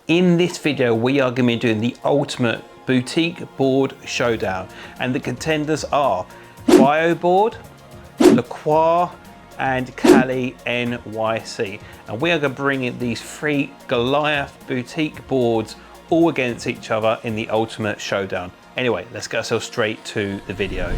In this video, we are going to be doing the ultimate boutique board showdown, and the contenders are Bioboard, Lacroix, and Kaly.nyc. And we are going to bring in these three Goliath boutique boards all against each other in the ultimate showdown. Anyway, let's get ourselves straight to the video.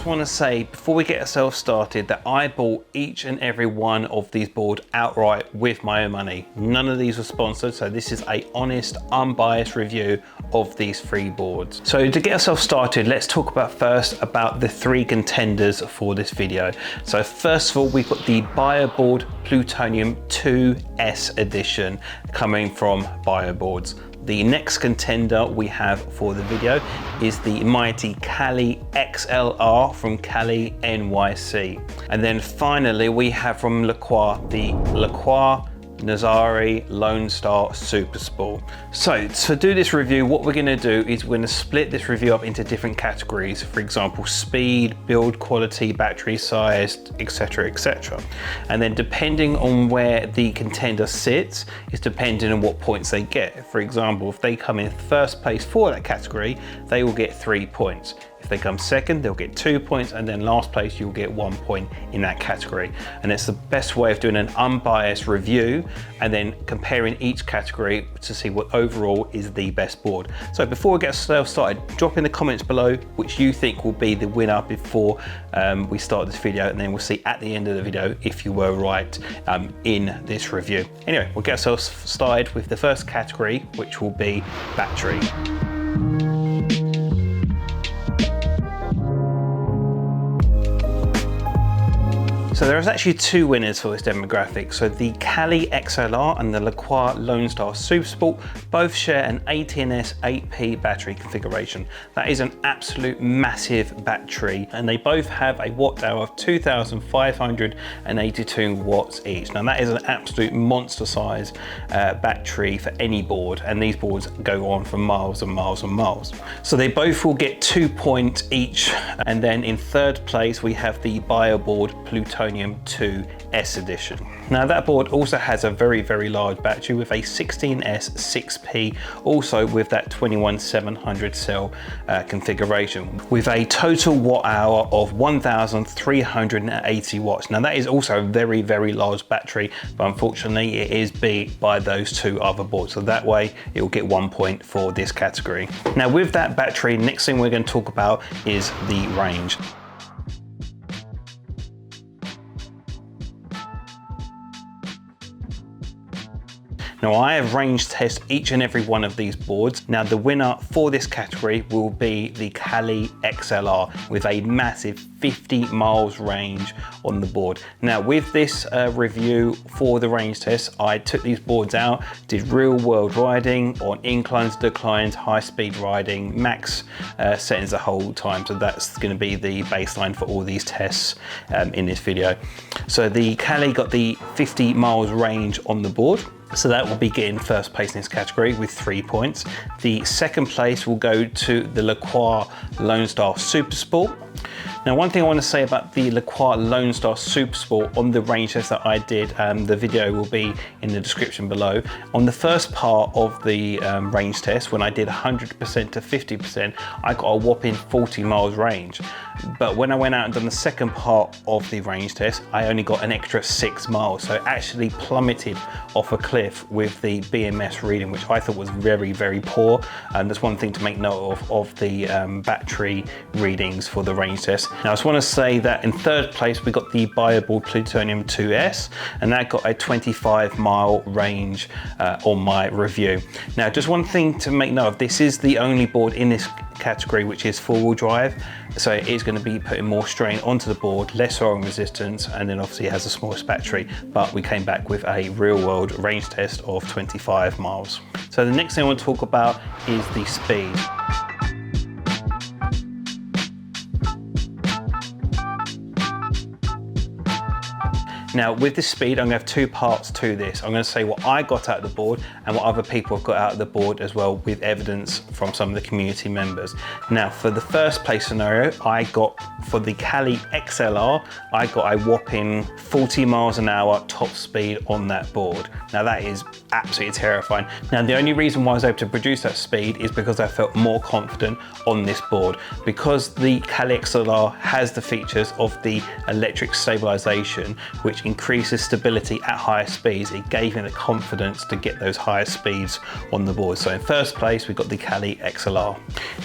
I want to say before we get ourselves started that I bought each and every one of these boards outright with my own money. None of these were sponsored, so this is a honest, unbiased review of these three boards. So to get ourselves started, let's talk first about the three contenders for this video. So first of all, we've got the Bioboard Plutonium 2S edition coming from Bioboards. The next contender we have for the video is the mighty Kaly XLR from Kaly.nyc. And then finally we have from Lacroix, the Lacroix Lone Star Super Sport. So to do this review, what we're going to do is we're going to split this review up into different categories. For example, speed, build quality, battery size, etc, etc. And then depending on where the contender sits is depending on what points they get. For example, if they come in first place for that category, they will get 3 points. If they come second, they'll get 2 points, and then last place, you'll get 1 point in that category. And it's the best way of doing an unbiased review and then comparing each category to see what overall is the best board. So before we get ourselves started, drop in the comments below which you think will be the winner before we start this video, and then we'll see at the end of the video if you were right in this review. Anyway, we'll get ourselves started with the first category, which will be battery. So there is actually two winners for this demographic. So the Kaly XLR and the Lacroix Lone Star Super Sport both share an 18S 8P battery configuration. That is an absolute massive battery, and they both have a watt hour of 2,582 watts each. Now that is an absolute monster size battery for any board, and these boards go on for miles and miles and miles. So they both will get 2 points each. And then in third place, we have the Bioboard Plutonium 2S edition. Now that board also has a very, very large battery with a 16S 6P, also with that 21700 cell configuration, with a total watt hour of 1,380 watts. Now that is also a very, very large battery, but unfortunately it is beat by those two other boards. So that way it will get 1 point for this category. Now with that battery, next thing we're going to talk about is the range. Now I have range tested each and every one of these boards. Now the winner for this category will be the Kaly XLR with a massive 50 miles range on the board. Now with this review for the range test, I took these boards out, did real world riding on inclines, declines, high speed riding, max settings the whole time. So that's going to be the baseline for all these tests in this video. So the Kaly got the 50 miles range on the board. So that will be getting first place in this category with 3 points. The second place will go to the Lacroix Lone Star Super Sport. Now one thing I want to say about the Lacroix Lone Star Super Sport on the range test that I did, the video will be in the description below. On the first part of the range test, when I did 100% to 50%, I got a whopping 40 miles range. But when I went out and done the second part of the range test, I only got an extra 6 miles. So it actually plummeted off a cliff with the BMS reading, which I thought was very, very poor. And that's one thing to make note of the battery readings for the range test. Now I just want to say that in third place we got the Bioboard Plutonium 2S, and that got a 25-mile range on my review. Now just one thing to make note of, this is the only board in this category which is four-wheel drive, so it is going to be putting more strain onto the board, less rolling resistance, and then obviously it has the smallest battery. But we came back with a real-world range test of 25 miles. So the next thing I want to talk about is the speed. Now with this speed, I'm gonna have two parts to this. I'm gonna say what I got out of the board and what other people have got out of the board as well, with evidence from some of the community members. Now for the first place scenario, I got, for the Kaly XLR, I got a whopping 40 miles an hour top speed on that board. Now that is absolutely terrifying. Now the only reason why I was able to produce that speed is because I felt more confident on this board. Because the Kaly XLR has the features of the electric stabilization, which increases stability at higher speeds, it gave me the confidence to get those higher speeds on the board. So in first place, we got the Kaly XLR.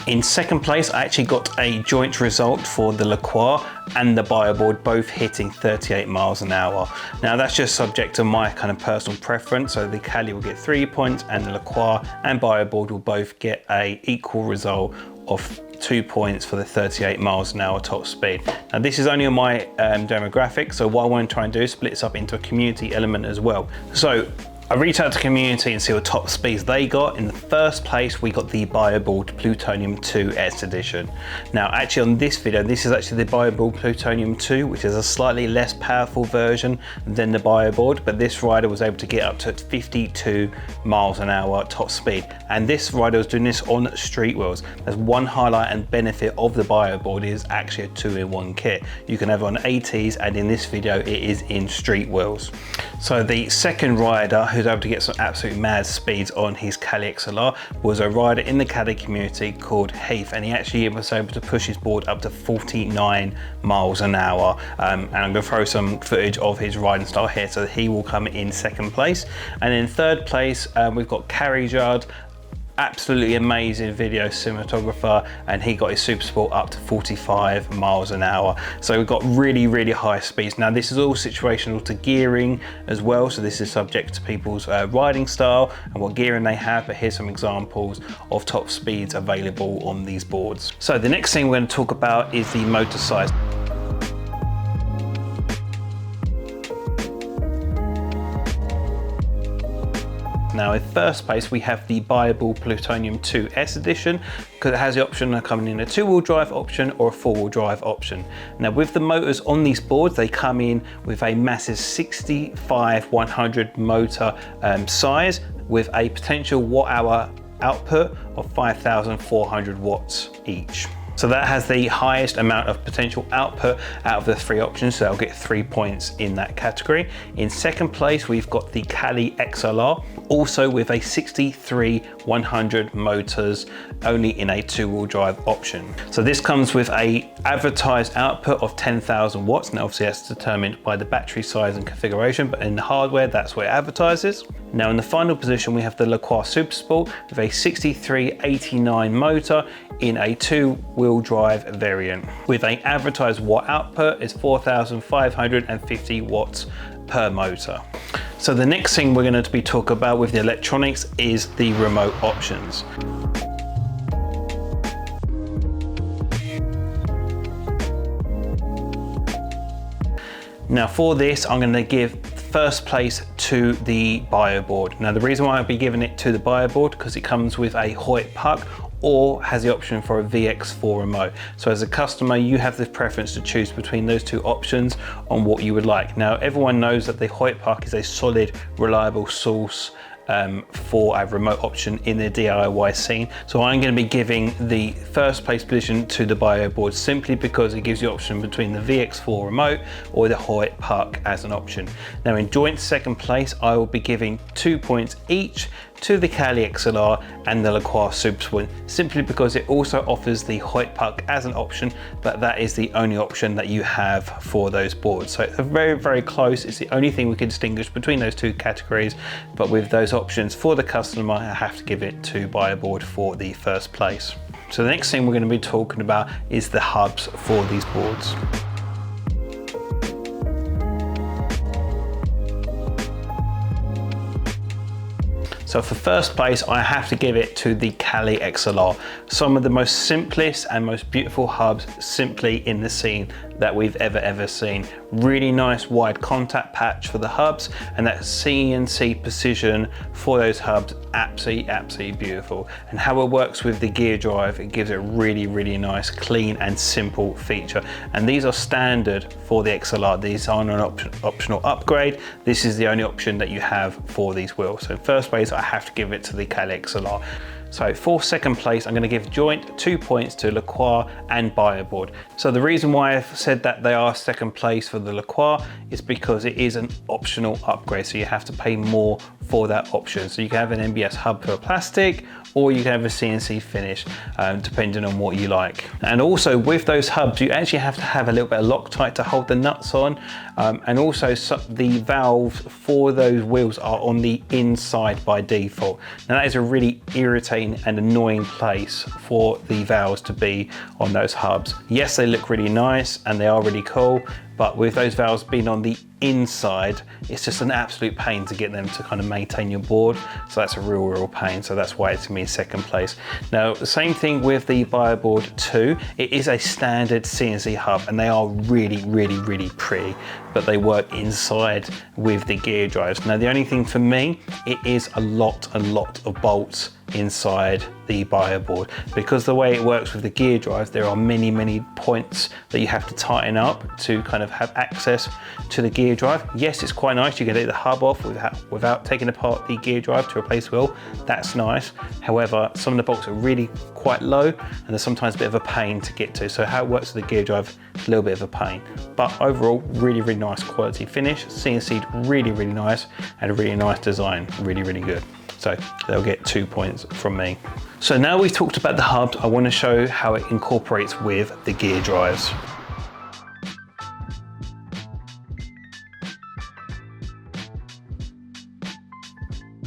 In second place, I actually got a joint result for the Lacroix and the Bioboard, both hitting 38 miles an hour. Now that's just subject to my kind of personal preference. So the Kaly will get 3 points and the Lacroix and Bioboard will both get a equal result of 2 points for the 38 miles an hour top speed. Now this is only on my demographic, so what I want to try and do is split this up into a community element as well. So I reached out to community and see what top speeds they got. In the first place, we got the Bioboard Plutonium 2 S Edition. Now actually on this video, this is actually the Bioboard Plutonium 2, which is a slightly less powerful version than the Bioboard, but this rider was able to get up to 52 miles an hour top speed. And this rider was doing this on street wheels. There's one highlight and benefit of the Bioboard is actually a 2-in-1 kit. You can have it on ATs, and in this video, it is in street wheels. So the second rider who's able to get some absolute mad speeds on his Kaly XLR was a rider in the Kaly community called Heath, and he actually was able to push his board up to 49 miles an hour. And I'm gonna throw some footage of his riding style here, so he will come in second place. And in third place, we've got Karyjard, absolutely amazing video cinematographer, and he got his Super Sport up to 45 miles an hour. So we've got really, really high speeds. Now this is all situational to gearing as well, so this is subject to people's riding style and what gearing they have, but here's some examples of top speeds available on these boards. So the next thing we're going to talk about is the motor size. Now in first place, we have the Bioboard Plutonium 2 S Edition, because it has the option of coming in a 2-wheel drive option or a 4-wheel drive option. Now with the motors on these boards, they come in with a massive 65-100 motor size with a potential watt-hour output of 5,400 watts each. So that has the highest amount of potential output out of the three options, so I'll get 3 points in that category. In second place, we've got the Kaly XLR, also with a 63-100 motors, only in a 2-wheel drive option. So this comes with a advertised output of 10,000 watts, and obviously that's determined by the battery size and configuration, but in the hardware, that's where it advertises. Now in the final position, we have the Lacroix Super Sport with a 63-89 motor in a 2-wheel drive variant, with an advertised watt output is 4,550 watts per motor. So the next thing we're going to be talking about with the electronics is the remote options. Now for this, I'm going to give first place to the Bioboard. Now the reason why I'll be giving it to the Bioboard, because it comes with a Hoyt puck or has the option for a VX4 remote. So as a customer, you have the preference to choose between those two options on what you would like. Now everyone knows that the Hoyt puck is a solid, reliable source for a remote option in the DIY scene. So I'm going to be giving the first place position to the Bioboard simply because it gives you option between the VX4 remote or the Hoyt puck as an option. Now in joint second place, I will be giving 2 points each to the Kaly XLR and the Lacroix Super Sport, simply because it also offers the Hoyt puck as an option, but that is the only option that you have for those boards. So it's very, very close. It's the only thing we can distinguish between those two categories, but with those options for the customer, I have to give it to Bioboard for the first place. So the next thing we're going to be talking about is the hubs for these boards. So for first place, I have to give it to the Kaly XLR. Some of the most simplest and most beautiful hubs simply in the scene that we've ever seen. really nice wide contact patch for the hubs, and that CNC precision for those hubs, absolutely beautiful. And how it works with the gear drive, it gives it a really nice, clean and simple feature. And these are standard for the XLR. These aren't an optional upgrade. This is the only option that you have for these wheels. So first place, I have to give it to the Kaly XLR. So for second place, I'm going to give joint 2 points to Lacroix and Bioboard. So the reason why I've said that they are second place for the Lacroix is because it is an optional upgrade. So you have to pay more for that option. So you can have an MBS hub for plastic, or you can have a CNC finish, depending on what you like. And also with those hubs, you actually have to have a little bit of Loctite to hold the nuts on. And also the valves for those wheels are on the inside by default. Now that is a really irritating and annoying place for the valves to be on those hubs. Yes, they look really nice and they are really cool, but with those valves being on the inside, it's just an absolute pain to get them to kind of maintain your board. So that's a real pain. So that's why it's to me second place. Now, the same thing with the Bioboard 2. It is a standard CNC hub and they are really pretty, but they work inside with the gear drives. Now, the only thing for me, it is a lot of bolts inside the Bioboard, because the way it works with the gear drive, there are many points that you have to tighten up to kind of have access to the gear drive. Yes, it's quite nice, you can take the hub off without taking apart the gear drive to replace wheel. That's nice. However, some of the bolts are really quite low and they're sometimes a bit of a pain to get to. So how it works with the gear drive, a little bit of a pain, but overall really nice quality finish. CNC'd really nice, and a really nice design, really good. So they'll get 2 points from me. So now we've talked about the hubs, I want to show how it incorporates with the gear drives.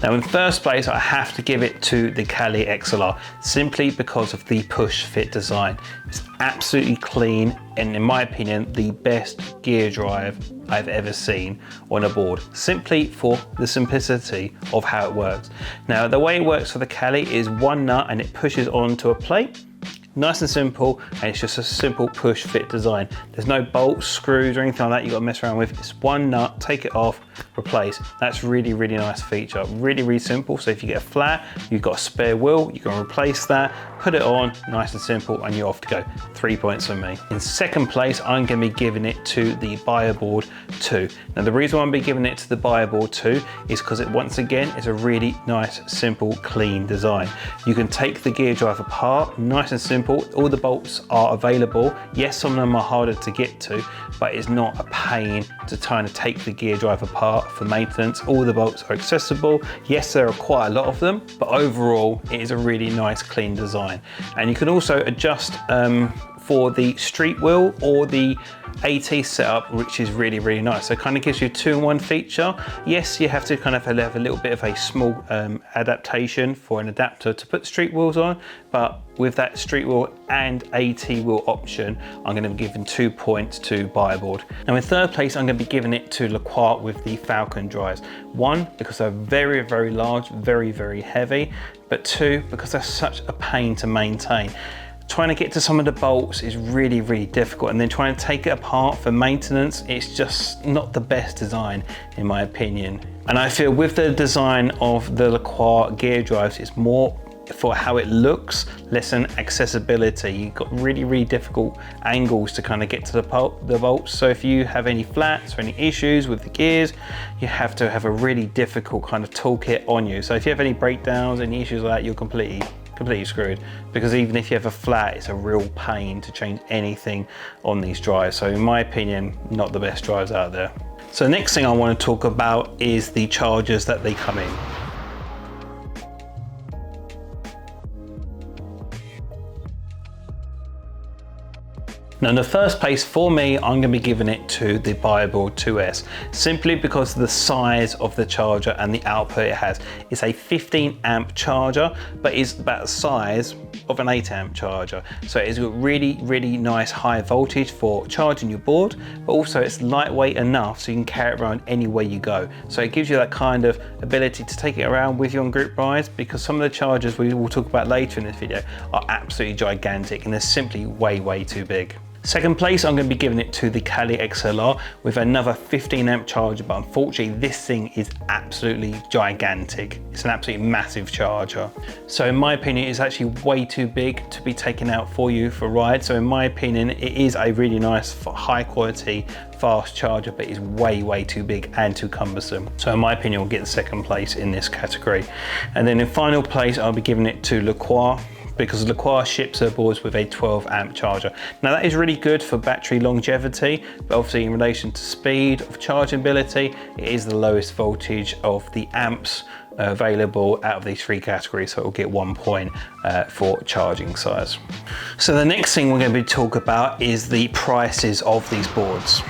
Now in first place, I have to give it to the Kaly XLR, simply because of the push fit design. It's absolutely clean, and in my opinion, the best gear drive I've ever seen on a board, simply for the simplicity of how it works. Now the way it works for the Kaly is one nut and it pushes onto a plate. Nice and simple, and it's just a simple push fit design. There's no bolts, screws or anything like that you got to mess around with. It's one nut, take it off, replace. That's really nice feature. Really simple. So if you get a flat, you've got a spare wheel, you can replace that, put it on, nice and simple, and you're off to go. 3 points for me. In second place, I'm going to be giving it to the Bioboard 2. Now the reason why I'm going to be giving it to the Bioboard 2 is because it once again is a really nice, simple, clean design. You can take the gear drive apart, nice and simple. All the bolts are available. Yes, some of them are harder to get to, but it's not a pain to try and take the gear drive apart for maintenance. All the bolts are accessible. Yes, there are quite a lot of them, but overall it is a really nice, clean design. And you can also adjust for the street wheel or the AT setup, which is really nice. So it kind of gives you a 2-in-1 feature. Yes, you have to kind of have a little bit of a small adaptation for an adapter to put street wheels on, but with that street wheel and AT wheel option, I'm going to be giving 2 points to Bioboard. Now in third place, I'm going to be giving it to Lacroix with the Falcon drives. One, because they're very large, very heavy, but two, because they're such a pain to maintain. Trying to get to some of the bolts is really difficult, and then trying to take it apart for maintenance, it's just not the best design in my opinion. And I feel with the design of the Lacroix gear drives, it's more for how it looks, less than accessibility. You've got really difficult angles to kind of get to the bolts. So if you have any flats or any issues with the gears, you have to have a really difficult kind of toolkit on you. So if you have any breakdowns, any issues like that, you're completely screwed, because even if you have a flat, it's a real pain to change anything on these drives. So in my opinion, not the best drives out there. So the next thing I want to talk about is the chargers that they come in. Now in the first place, for me, I'm going to be giving it to the Bioboard 2S, simply because of the size of the charger and the output it has. It's a 15 amp charger, but it's about the size of an 8 amp charger. So it's got really nice high voltage for charging your board, but also it's lightweight enough so you can carry it around anywhere you go. So it gives you that kind of ability to take it around with you on group rides, because some of the chargers we will talk about later in this video are absolutely gigantic and they're simply way too big. Second place, I'm going to be giving it to the Kaly XLR with another 15 amp charger, but unfortunately this thing is absolutely gigantic. It's an absolutely massive charger. So in my opinion, it's actually way too big to be taken out for you for a ride. So in my opinion, it is a really nice, high quality, fast charger, but it's way too big and too cumbersome. So in my opinion, we'll get the second place in this category. And then in final place, I'll be giving it to Lacroix, because Lacroix ships their boards with a 12 amp charger. Now that is really good for battery longevity, but obviously in relation to speed of charging ability, it is the lowest voltage of the amps available out of these three categories, so it will get 1 point for charging size. So the next thing we're going to be talking about is the prices of these boards.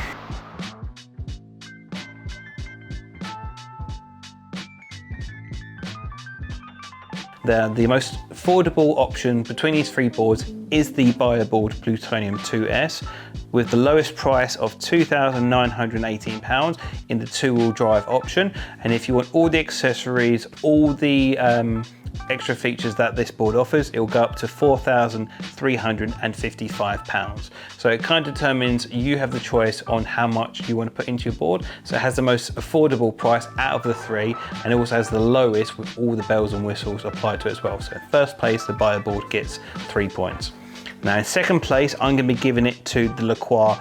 The most affordable option between these three boards is the Bioboard Plutonium 2S, with the lowest price of £2,918 in the two-wheel drive option. And if you want all the accessories, all the extra features that this board offers, it will go up to £4,355. So it kind of determines, you have the choice on how much you want to put into your board. So it has the most affordable price out of the three, and it also has the lowest with all the bells and whistles applied to it as well. So in first place, the Bioboard gets 3 points. Now in second place, I'm going to be giving it to the Lacroix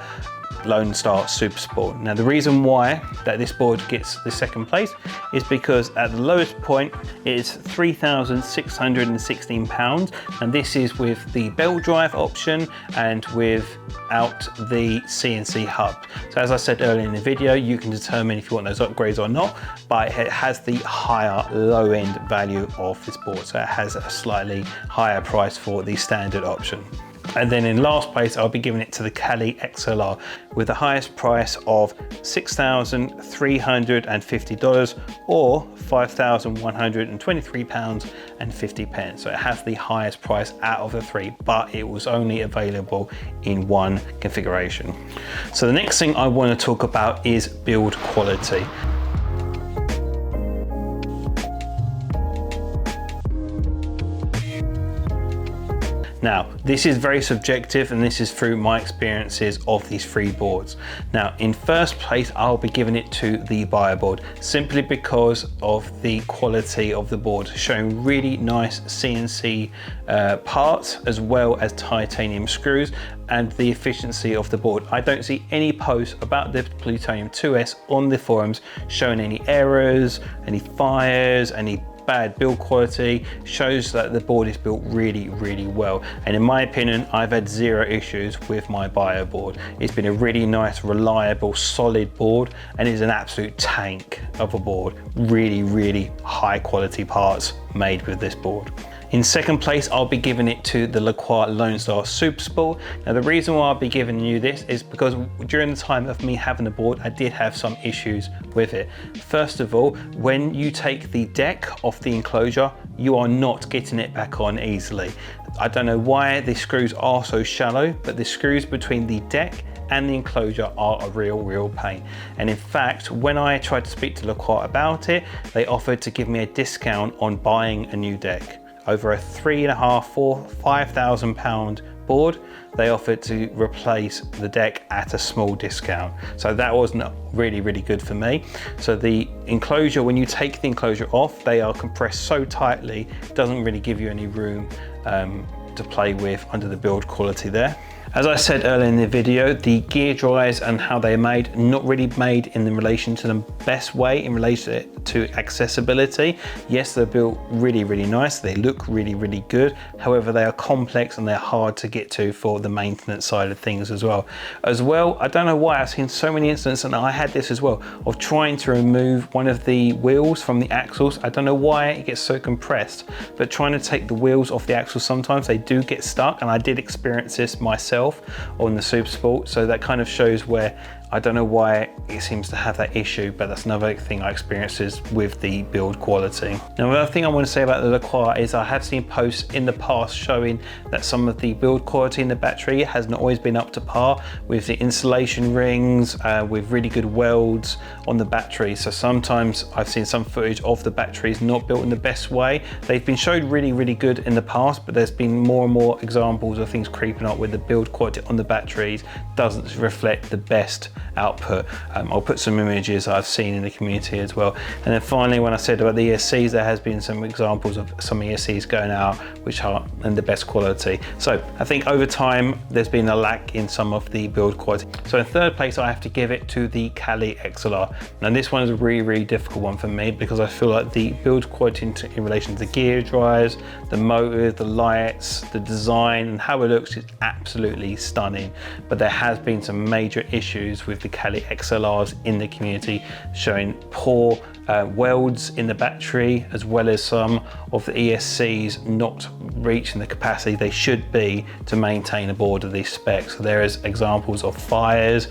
Lone Star Super Sport. Now the reason why that this board gets the second place is because at the lowest point it is £3,616, and this is with the belt drive option and without the CNC hub. So as I said earlier in the video, you can determine if you want those upgrades or not, but it has the higher low end value of this board, so it has a slightly higher price for the standard option. And then in last place, I'll be giving it to the Kaly XLR with the highest price of $6,350 or £5,123.50. So it has the highest price out of the three, but it was only available in one configuration. So the next thing I want to talk about is build quality. Now, this is very subjective, and this is through my experiences of these three boards. Now, in first place, I'll be giving it to the Bioboard, simply because of the quality of the board, showing really nice CNC parts, as well as titanium screws, and the efficiency of the board. I don't see any posts about the Plutonium 2S on the forums showing any errors, any fires, any bad build quality. Shows that the board is built really well, and in my opinion, I've had zero issues with my Bioboard. It's been a really nice, reliable, solid board, and is an absolute tank of a board. Really high quality parts made with this board. In second place, I'll be giving it to the Lacroix Lone Star Super Sport. Now the reason why I'll be giving you this is because during the time of me having the board, I did have some issues with it. First of all, when you take the deck off the enclosure, you are not getting it back on easily. I don't know why the screws are so shallow, but the screws between the deck and the enclosure are a real pain. And in fact, when I tried to speak to Lacroix about it, they offered to give me a discount on buying a new deck. Over a £3,500, £5,000 board, they offered to replace the deck at a small discount. So that wasn't really good for me. So the enclosure, when you take the enclosure off, they are compressed so tightly, it doesn't really give you any room to play with under the build quality there. As I said earlier in the video, the gear drives and how they're made, not really made in relation to the best way in relation to accessibility. Yes, they're built really nice. They look really good. However, they are complex and they're hard to get to for the maintenance side of things as well. I don't know why I've seen so many instances, and I had this as well, of trying to remove one of the wheels from the axles. I don't know why it gets so compressed, but trying to take the wheels off the axles, sometimes they do get stuck, and I did experience this myself on the Super Sport. So that kind of shows where I don't know why it seems to have that issue, but that's another thing I experienced is with the build quality. Now, another thing I want to say about the Lacroix is I have seen posts in the past showing that some of the build quality in the battery hasn't always been up to par with the insulation rings, with really good welds on the battery. So sometimes I've seen some footage of the batteries not built in the best way. They've been shown really good in the past, but there's been more and more examples of things creeping up with the build quality on the batteries doesn't reflect the best output. I'll put some images I've seen in the community as well. And then finally, when I said about the ESCs, there has been some examples of some ESCs going out which aren't in the best quality. So I think over time there's been a lack in some of the build quality. So in third place, I have to give it to the Kaly XLR. Now this one is a really difficult one for me because I feel like the build quality in relation to the gear drives, the motor, the lights, the design and how it looks is absolutely stunning. But there has been some major issues with the Kaly XLRs in the community, showing poor welds in the battery, as well as some of the ESCs not reaching the capacity they should be to maintain a board of these specs. So there is examples of fires,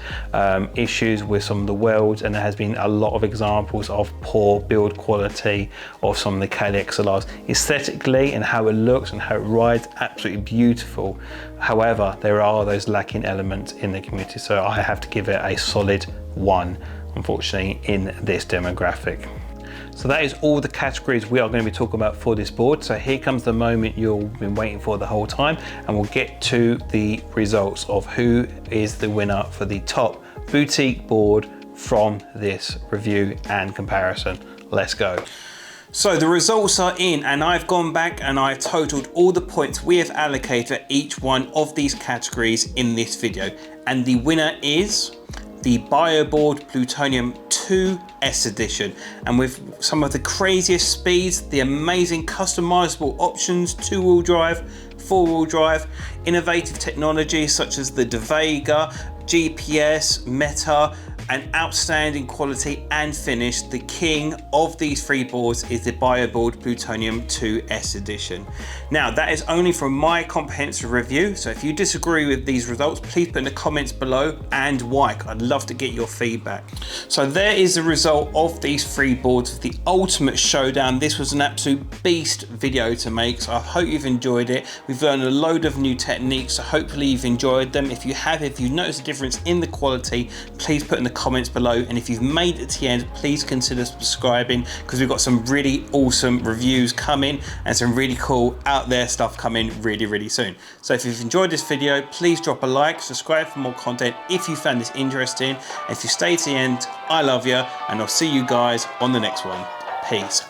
issues with some of the welds, and there has been a lot of examples of poor build quality of some of the Kaly XLRs. Aesthetically and how it looks and how it rides, absolutely beautiful. However, there are those lacking elements in the community, so I have to give it a solid 1, unfortunately, in this demographic. So that is all the categories we are going to be talking about for this board. So here comes the moment you've been waiting for the whole time, and we'll get to the results of who is the winner for the top boutique board from this review and comparison. Let's go. So the results are in, and I've gone back and I've totaled all the points we have allocated for each one of these categories in this video. And the winner is the Bioboard Plutonium 2 S Edition. And with some of the craziest speeds, the amazing customizable options, 2-wheel drive, 4-wheel drive, innovative technologies such as the DeVega, GPS, Meta, and outstanding quality and finish, the king of these 3 boards is the Bioboard Plutonium 2 S Edition. Now that is only from my comprehensive review, so if you disagree with these results, please put in the comments below and why. I'd love to get your feedback. So there is the result of these 3 boards, the ultimate showdown. This was an absolute beast video to make, so I hope you've enjoyed it. We've learned a load of new techniques, so hopefully you've enjoyed them. If you have, if you've noticed a difference in the quality, please put in the comments below, and if you've made it to the end, please consider subscribing, because we've got some really awesome reviews coming and some really cool out there stuff coming really soon. So if you've enjoyed this video, please drop a like, subscribe for more content if you found this interesting. If you stay to the end, I love you, and I'll see you guys on the next one. Peace.